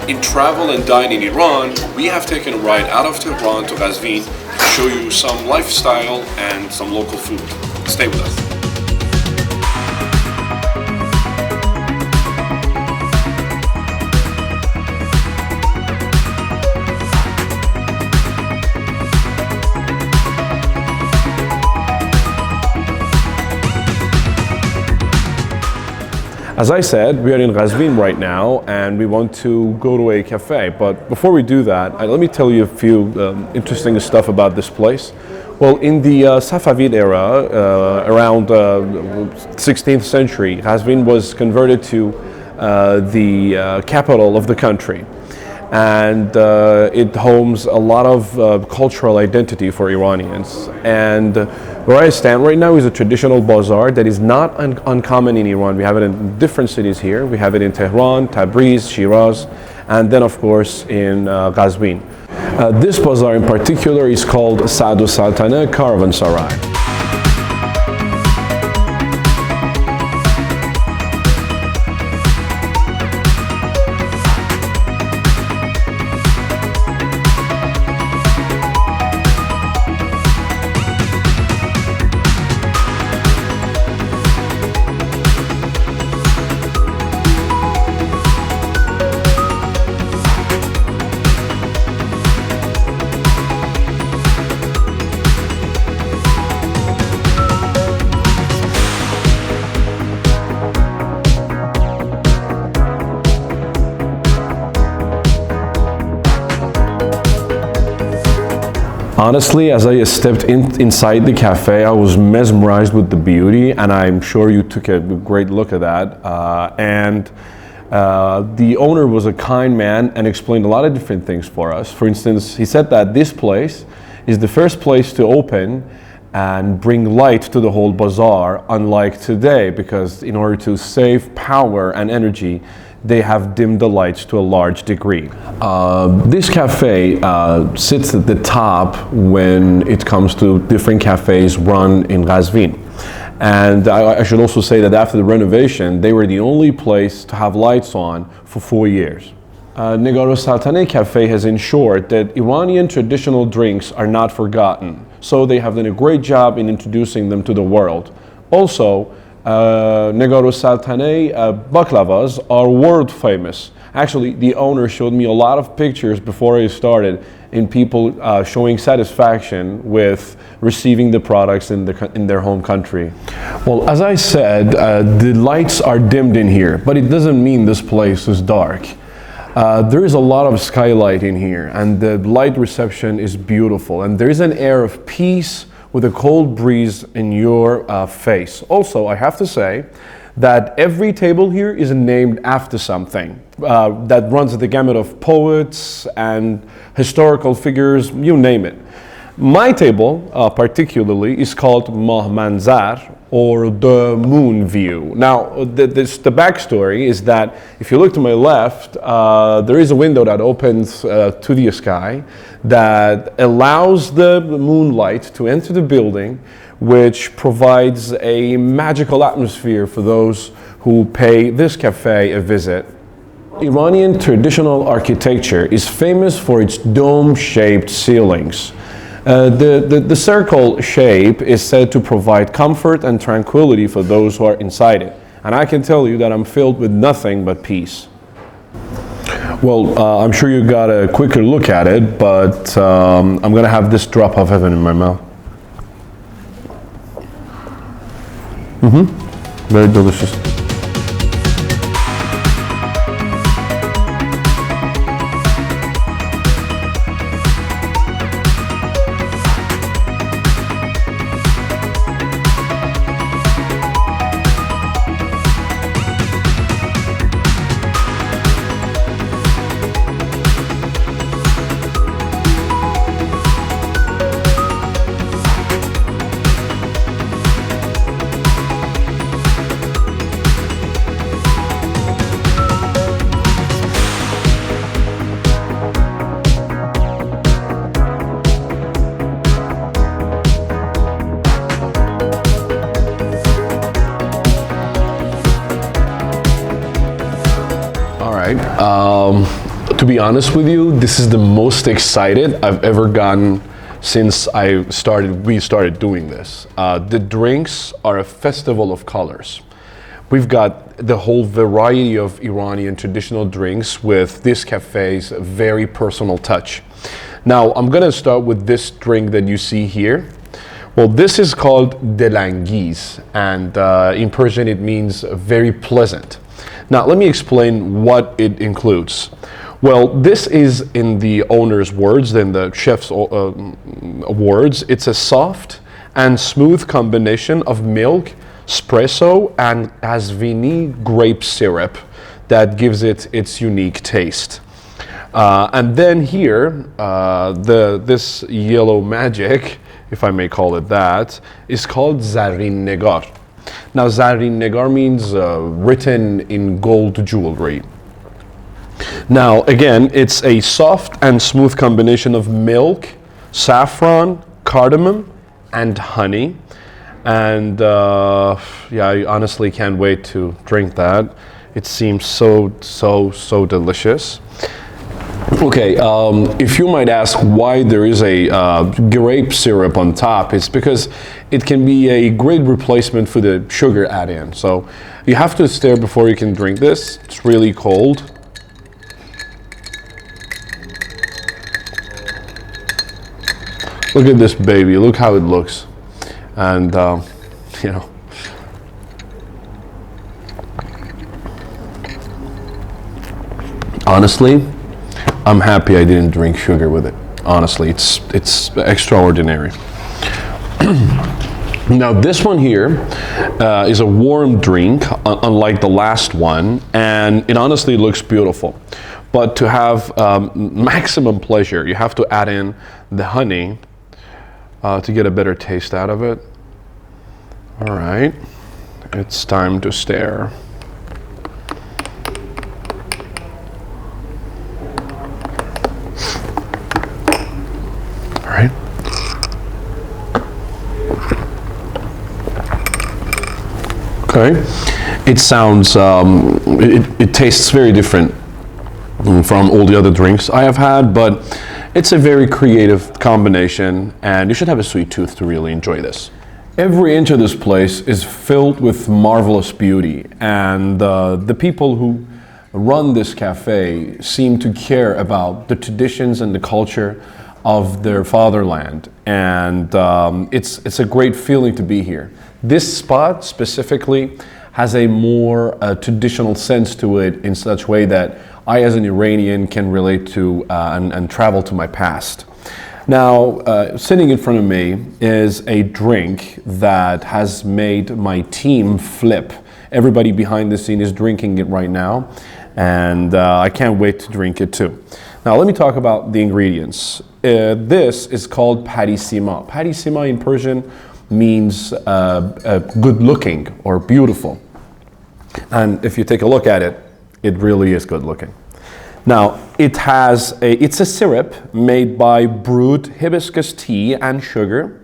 In Travel and Dine in Iran, we have taken a ride out of Tehran to Qazvin to show you some lifestyle and some local food. Stay with us. As I said, we are in Qazvin right now and we want to go to a cafe. But before we do that, let me tell you a few interesting stuff about this place. Well, in the Safavid era, around 16th century, Qazvin was converted to the capital of the country. And it homes a lot of cultural identity for Iranians. And where I stand right now is a traditional bazaar that is not uncommon in Iran. We have it in different cities here. We have it in Tehran, Tabriz, Shiraz, and then of course in Qazvin. This bazaar in particular is called Saad Saltaneh Caravansaray. Honestly, as I stepped inside the cafe, I was mesmerized with the beauty, and I'm sure you took a great look at that. The owner was a kind man and explained a lot of different things for us. For instance, he said that this place is the first place to open and bring light to the whole bazaar, unlike today, because in order to save power and energy, they have dimmed the lights to a large degree. This cafe sits at the top when it comes to different cafes run in Qazvin. And I should also say that after the renovation, they were the only place to have lights on for 4 years. Negaro Saltaneh Cafe has ensured that Iranian traditional drinks are not forgotten, so they have done a great job in introducing them to the world. Also, Negaro Saltaneh baklavas are world famous. Actually, the owner showed me a lot of pictures before I started in people showing satisfaction with receiving the products in their home country. Well, as I said, the lights are dimmed in here, but it doesn't mean this place is dark. There is a lot of skylight in here, and the light reception is beautiful, and there is an air of peace with a cold breeze in your face. Also, I have to say that every table here is named after something that runs the gamut of poets and historical figures, you name it. My table, particularly, is called Mah Manzar, or the moon view. Now, the backstory is that if you look to my left, there is a window that opens to the sky that allows the moonlight to enter the building, which provides a magical atmosphere for those who pay this cafe a visit. Iranian traditional architecture is famous for its dome-shaped ceilings. The circle shape is said to provide comfort and tranquility for those who are inside it. And I can tell you that I'm filled with nothing but peace. Well, I'm sure you got a quicker look at it, but I'm going to have this drop of heaven in my mouth. Very delicious. To be honest with you, this is the most excited I've ever gotten since we started doing this. The drinks are a festival of colors. We've got the whole variety of Iranian traditional drinks with this cafe's very personal touch. Now, I'm gonna start with this drink that you see here. Well, this is called delangiz, and in Persian it means very pleasant. Now, let me explain what it includes. Well, this is in the owner's words, in the chef's words. It's a soft and smooth combination of milk, espresso, and azvini grape syrup that gives it its unique taste. And then here, this yellow magic, if I may call it that, is called Zarin Negar. Now, Zarin Negar means written in gold jewelry. Now, again, it's a soft and smooth combination of milk, saffron, cardamom, and honey. And yeah, I honestly can't wait to drink that. It seems so delicious. Okay, if you might ask why there is a grape syrup on top, it's because it can be a great replacement for the sugar add-in. So you have to stir before you can drink this. It's really cold. Look at this baby, look how it looks. And, you know, honestly, I'm happy I didn't drink sugar with it. Honestly, it's extraordinary. Now, this one here is a warm drink, unlike the last one, and it honestly looks beautiful. But to have maximum pleasure, you have to add in the honey to get a better taste out of it. All right, it's time to stir. All right. Okay, it sounds, it tastes very different from all the other drinks I have had, but it's a very creative combination, and you should have a sweet tooth to really enjoy this. Every inch of this place is filled with marvelous beauty, and the people who run this cafe seem to care about the traditions and the culture of their fatherland, and it's a great feeling to be here. This spot specifically has a more traditional sense to it in such way that I, as an Iranian, can relate to and travel to my past. Now, sitting in front of me is a drink that has made my team flip. Everybody behind the scene is drinking it right now, and I can't wait to drink it too. Now, let me talk about the ingredients. This is called patisima. Patisima in Persian means good looking or beautiful. And if you take a look at it, it really is good looking. Now, it's a syrup made by brewed hibiscus tea and sugar.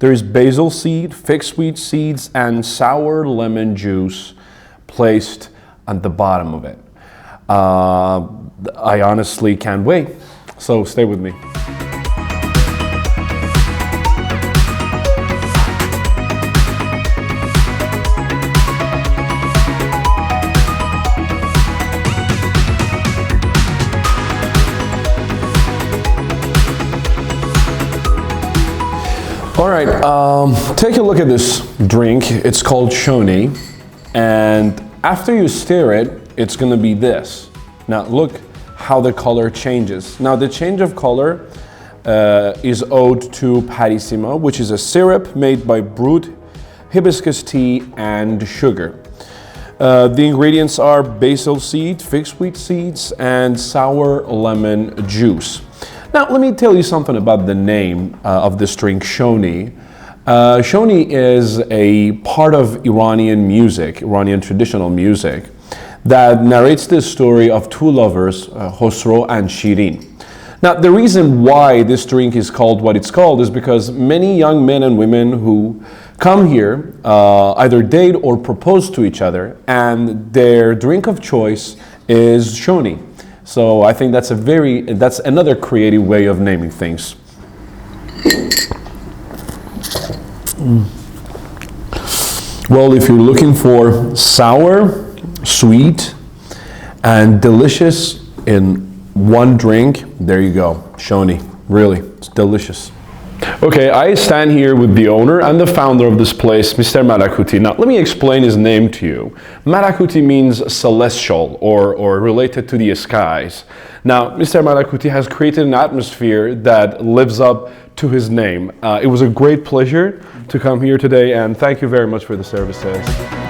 There is basil seed, fig wheat seeds, and sour lemon juice placed at the bottom of it. I honestly can't wait, so stay with me. All right, take a look at this drink. It's called shoni, and after you stir it, it's gonna be this. Now look how the color changes. Now the change of color is owed to patisima, which is a syrup made by brewed hibiscus tea and sugar. The ingredients are basil seed, fig wheat seeds, and sour lemon juice. Now, let me tell you something about the name of this drink, shoni. Shoni is a part of Iranian music, Iranian traditional music, that narrates the story of two lovers, Khosrow and Shirin. Now, the reason why this drink is called what it's called is because many young men and women who come here either date or propose to each other, and their drink of choice is shoni. So I think that's another creative way of naming things. Well, if you're looking for sour, sweet, and delicious in one drink, there you go. Shoni, really, it's delicious. Okay, I stand here with the owner and the founder of this place, Mr. Malakuti. Now, let me explain his name to you. Malakuti means celestial or related to the skies. Now, Mr. Malakuti has created an atmosphere that lives up to his name. It was a great pleasure to come here today, and thank you very much for the services.